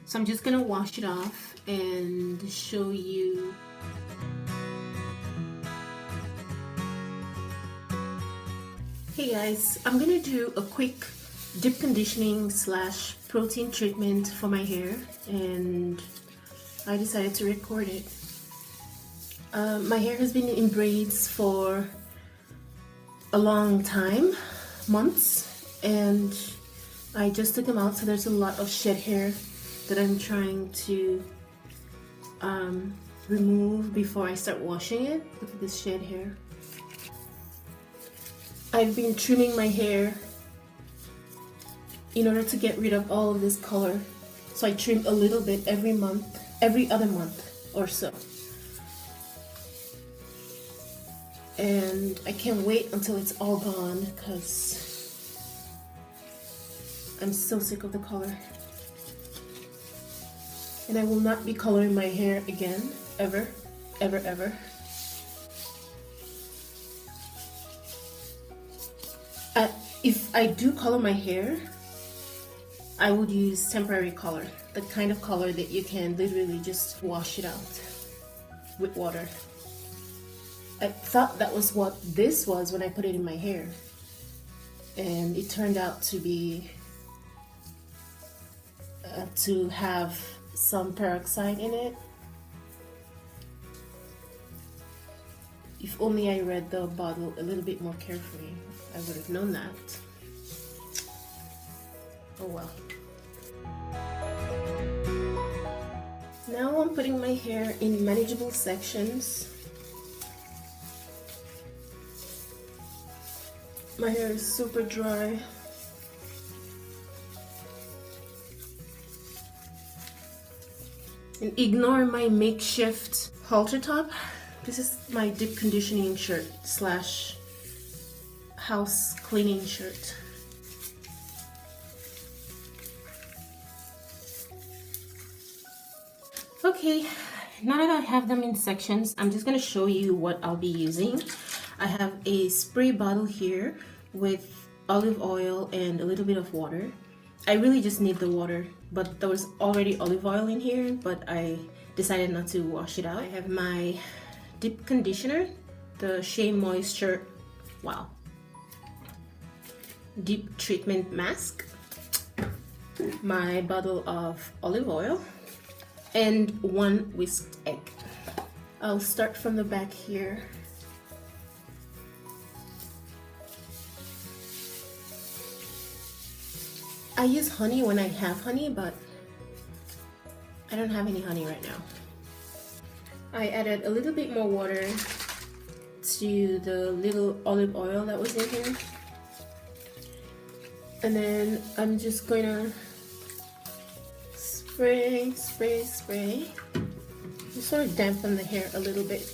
So I'm just gonna wash it off and show you. Hey guys, I'm gonna do a quick deep conditioning slash protein treatment for my hair, and I decided to record it. My hair has been in braids for a long time, months, and I just took them out, so there's a lot of shed hair that I'm trying to remove before I start washing it. Look at this shed hair. I've been trimming my hair in order to get rid of all of this color. So I trim a little bit every month, every other month or so. And I can't wait until it's all gone because I'm so sick of the color. And I will not be coloring my hair again, ever, ever, ever. If I do color my hair, I would use temporary color, the kind of color that you can literally just wash it out with water. I thought that was what this was when I put it in my hair, and it turned out to be to have some peroxide in it. If only I read the bottle a little bit more carefully, I would have known that. Oh well. Now I'm putting my hair in manageable sections. My hair is super dry. And ignore my makeshift halter top. This is my deep conditioning shirt slash house cleaning shirt. Okay, now that I have them in sections, I'm just going to show you what I'll be using. I have a spray bottle here with olive oil and a little bit of water. I really just need the water, but there was already olive oil in here, but I decided not to wash it out. I have my deep conditioner, the Shea Moisture, wow, deep treatment mask, my bottle of olive oil, and one whisked egg. I'll start from the back here. I use honey when I have honey, but I don't have any honey right now. I added a little bit more water to the little olive oil that was in here. And then I'm just going to spray, spray, spray. Just sort of dampen the hair a little bit.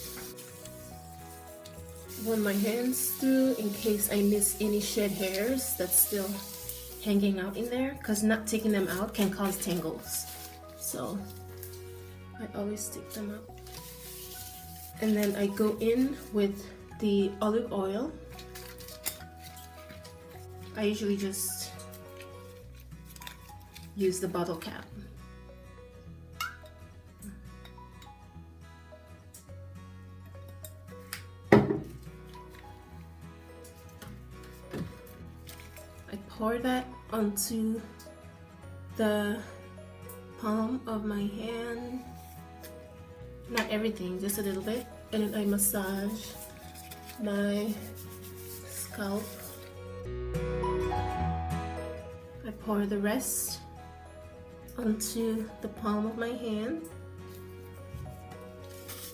Run my hands through in case I miss any shed hairs that's still hanging out in there, because not taking them out can cause tangles. So I always take them out. And then I go in with the olive oil. I usually just use the bottle cap. I pour that onto the palm of my hand. Not everything, just a little bit. And then I massage my scalp. I pour the rest onto the palm of my hand,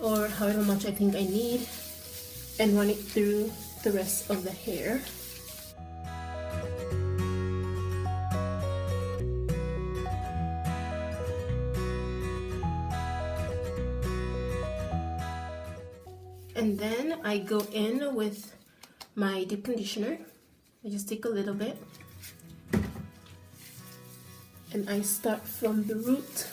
or however much I think I need, and run it through the rest of the hair. And then I go in with my deep conditioner. I just take a little bit. And I start from the root.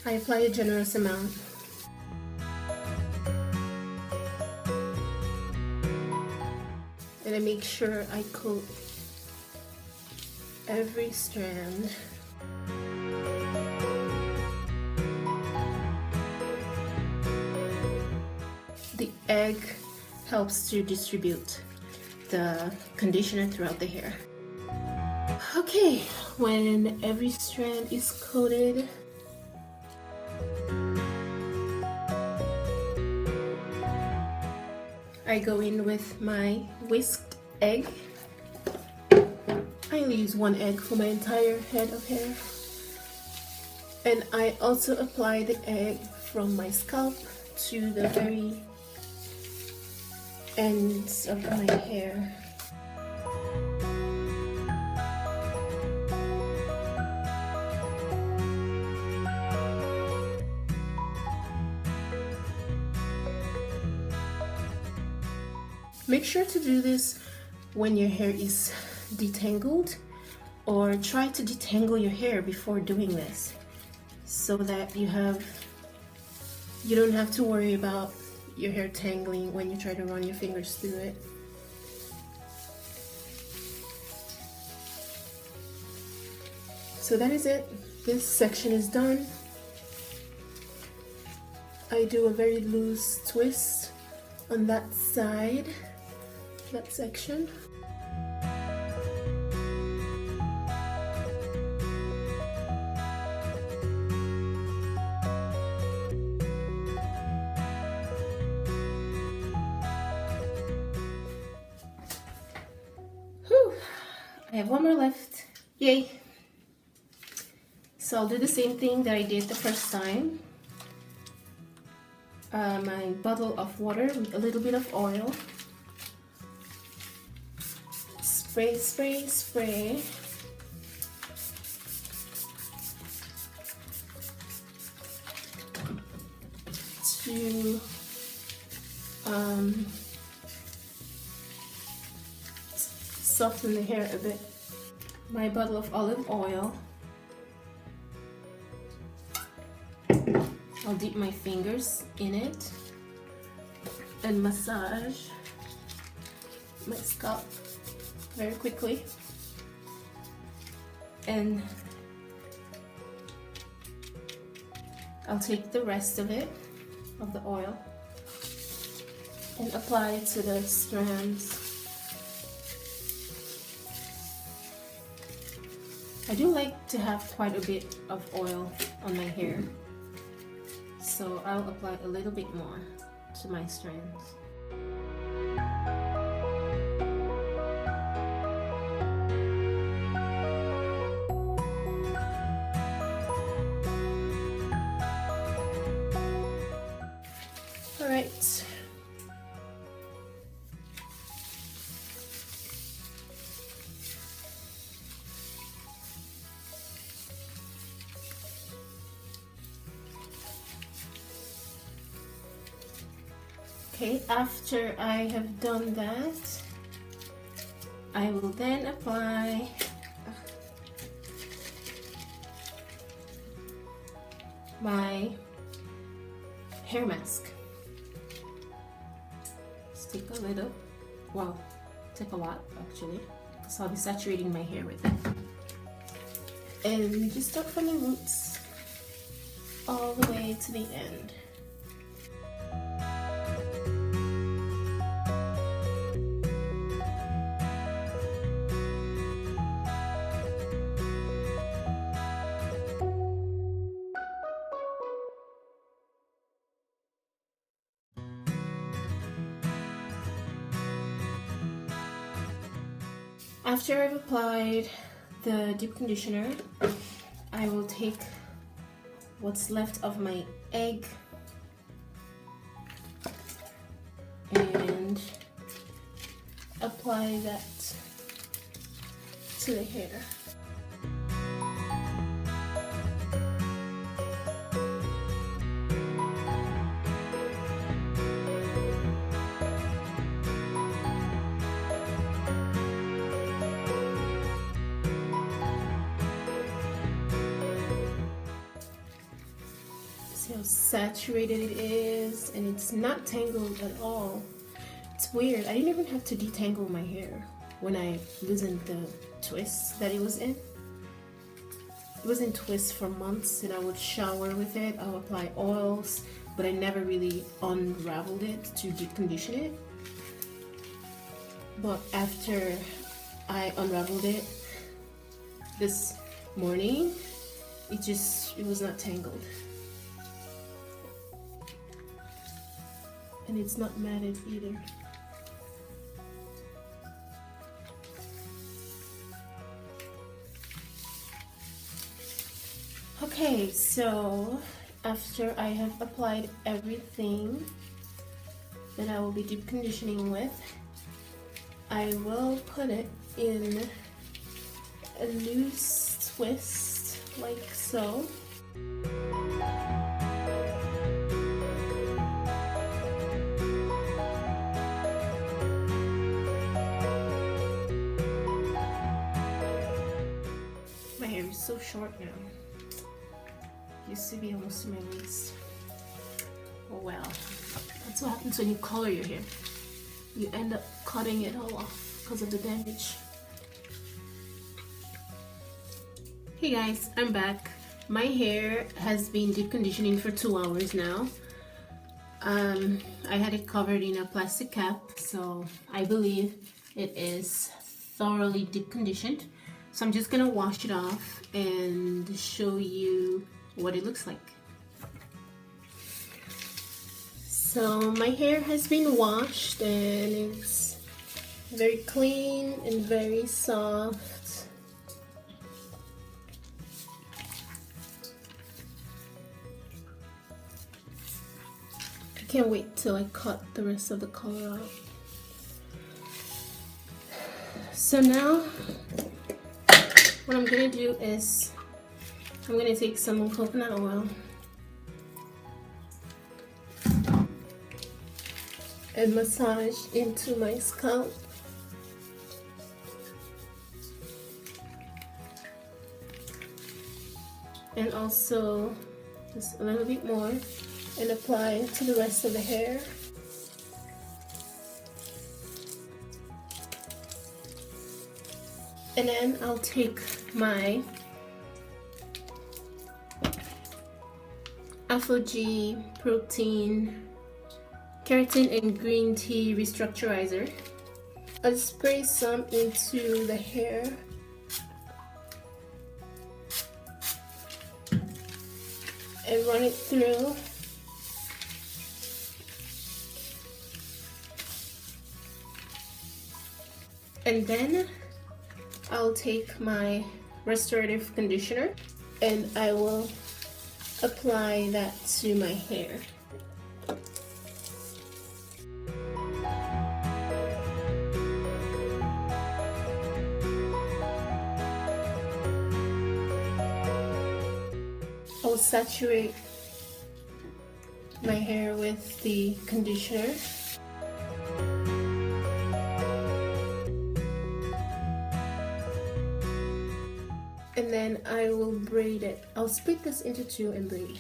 I apply a generous amount. And I make sure I coat every strand. The egg helps to distribute the conditioner throughout the hair. Okay, when every strand is coated, I go in with my whisked egg. I only use one egg for my entire head of hair. And I also apply the egg from my scalp to the very ends of my hair. Make sure to do this when your hair is detangled, or try to detangle your hair before doing this so that you don't have to worry about your hair tangling when you try to run your fingers through it. So that is it. This section is done. I do a very loose twist on that side, that section. Whew. I have one more left. Yay! So I'll do the same thing that I did the first time. My bottle of water with a little bit of oil. Spray, spray, spray. To soften the hair a bit. My bottle of olive oil. I'll dip my fingers in it and massage my scalp very quickly, and I'll take the rest of it, of the oil, and apply it to the strands. I do like to have quite a bit of oil on my hair, so I'll apply a little bit more to my strands. All right. Okay, after I have done that, I will then apply my hair mask. Just take a little, well, take a lot actually, because I'll be saturating my hair with it. And just start from the roots all the way to the end. After I've applied the deep conditioner, I will take what's left of my egg and apply that to the hair. See how saturated it is, and it's not tangled at all. It's weird. I didn't even have to detangle my hair when I loosened the twist that it was in. It was in twists for months, and I would shower with it. I would apply oils, but I never really unraveled it to deep condition it. But after I unraveled it this morning, it was not tangled. And it's not matted either. Okay, so after I have applied everything that I will be deep conditioning with, I will put it in a loose twist like so. My hair is so short now. Used to be almost to my waist. Oh well. That's what happens when you color your hair. You end up cutting it all off because of the damage. Hey guys, I'm back. My hair has been deep conditioning for 2 hours now. I had it covered in a plastic cap, so I believe it is thoroughly deep conditioned. So I'm just gonna wash it off and show you what it looks like. So my hair has been washed and it's very clean and very soft. I can't wait till I cut the rest of the color out. So now what I'm gonna do is I'm gonna take some coconut oil and massage into my scalp. And also just a little bit more and apply it to the rest of the hair. And then I'll take my G protein keratin and green tea restructurizer. I'll spray some into the hair and run it through. And then I'll take my restorative conditioner and I will apply that to my hair. I'll saturate my hair with the conditioner. And then I will braid it. I'll split this into 2 and braid.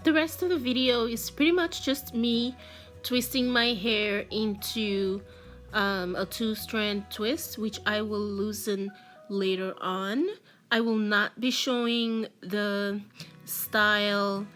The rest of the video is pretty much just me twisting my hair into a 2-strand twist, which I will loosen later on. I will not be showing the style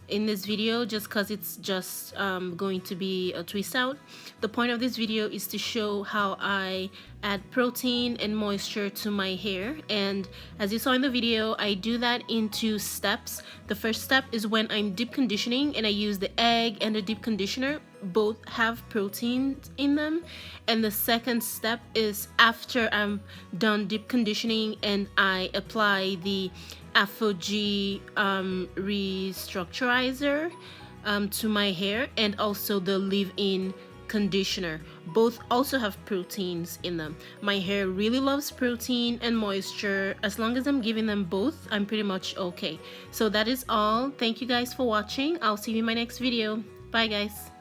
in this video just because it's just going to be a twist out. The point of this video is to show how I add protein and moisture to my hair, and as you saw in the video, I do that in 2 steps. The first step is when I'm deep conditioning and I use the egg and the deep conditioner. Both have protein in them. And the second step is after I'm done deep conditioning and I apply the G restructurizer to my hair, and also the leave-in conditioner. Both also have proteins in them. My hair really loves protein and moisture. As long as I'm giving them both, I'm pretty much okay. So that is all. Thank you guys for watching. I'll see you in my next video. Bye guys.